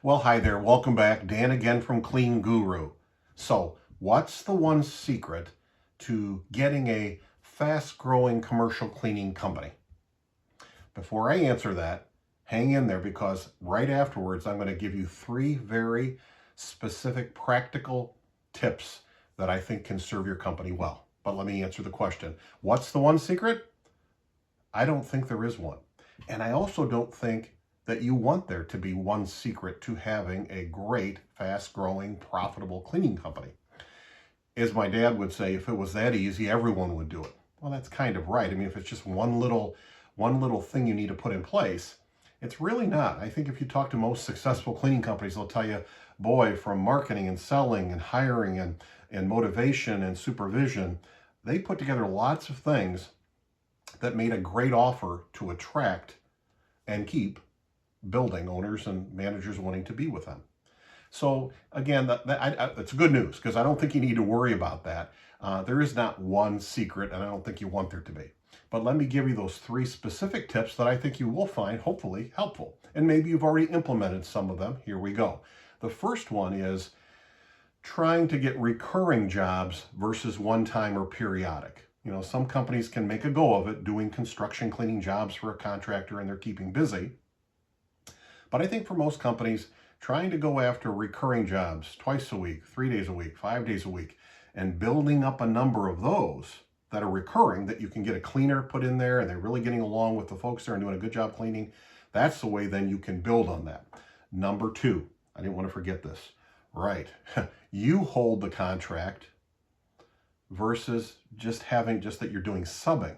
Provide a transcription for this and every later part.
Well, hi there. Welcome back. Dan again from CleanGuru. So, what's the one secret to getting a fast-growing commercial cleaning company? Before I answer that, hang in there because right afterwards, I'm going to give you 3 very specific practical tips that I think can serve your company well. But let me answer the question. What's the one secret? I don't think there is one. And I also don't think that you want there to be one secret to having a great, fast-growing, profitable cleaning company. As my dad would say, if it was that easy, everyone would do it. Well, that's kind of right. I mean, if it's just one little thing you need to put in place, it's really not. I think if you talk to most successful cleaning companies, they'll tell you, boy, from marketing and selling and hiring and motivation and supervision, they put together lots of things that made a great offer to attract and keep building owners and managers wanting to be with them. So again, that's good news because I don't think you need to worry about that. There is not one secret, and I don't think you want there to be. But let me give you those 3 specific tips that I think you will find hopefully helpful. And maybe you've already implemented some of them. Here we go. The first one is trying to get recurring jobs versus one-time or periodic. You know, some companies can make a go of it doing construction cleaning jobs for a contractor and they're keeping busy. But I think for most companies, trying to go after recurring jobs twice a week, 3 days a week, 5 days a week, and building up a number of those that are recurring, that you can get a cleaner put in there and they're really getting along with the folks there and doing a good job cleaning, that's the way then you can build on that. Number 2, I didn't want to forget this. Right, you hold the contract versus just that you're doing subbing.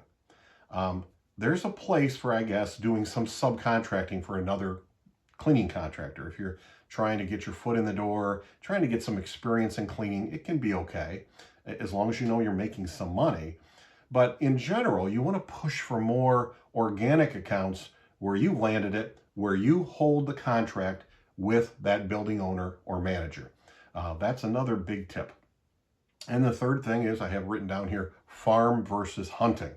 There's a place for, I guess, doing some subcontracting for another cleaning contractor. If you're trying to get your foot in the door, trying to get some experience in cleaning, it can be okay, as long as you know you're making some money. But in general, you want to push for more organic accounts where you landed it, where you hold the contract with that building owner or manager. That's another big tip. And the third thing is, I have written down here, farm versus hunting.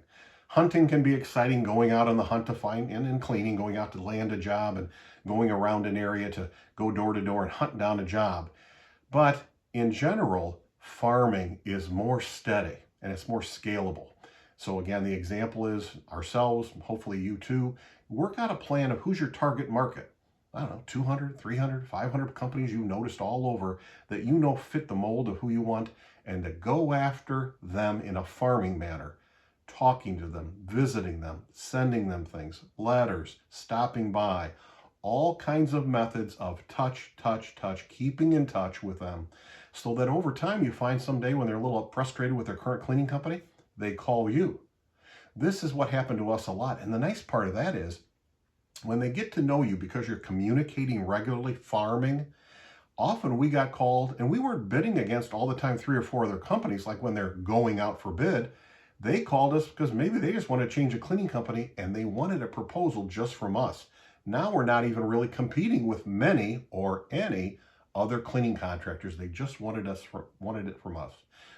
Hunting can be exciting, going out on the hunt to find and cleaning, going out to land a job and going around an area to go door to door and hunt down a job. But in general, farming is more steady and it's more scalable. So again, the example is ourselves, hopefully you too, work out a plan of who's your target market. I don't know, 200, 300, 500 companies you noticed all over that you know fit the mold of who you want, and to go after them in a farming manner. Talking to them, visiting them, sending them things, letters, stopping by, all kinds of methods of touch, keeping in touch with them, so that over time you find someday when they're a little frustrated with their current cleaning company, they call you. This is what happened to us a lot. And the nice part of that is when they get to know you because you're communicating regularly, farming, often we got called and we weren't bidding against all the time 3 or 4 other companies. Like when they're going out for bid, they called us because maybe they just want to change a cleaning company and they wanted a proposal just from us. Now we're not even really competing with many or any other cleaning contractors. They just wanted it from us.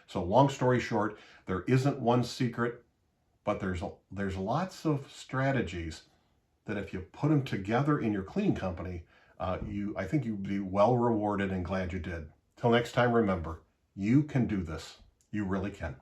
So long story short, there isn't one secret, but there's lots of strategies that if you put them together in your cleaning company, I think you'd be well rewarded and glad you did. Till next time, remember, you can do this. You really can.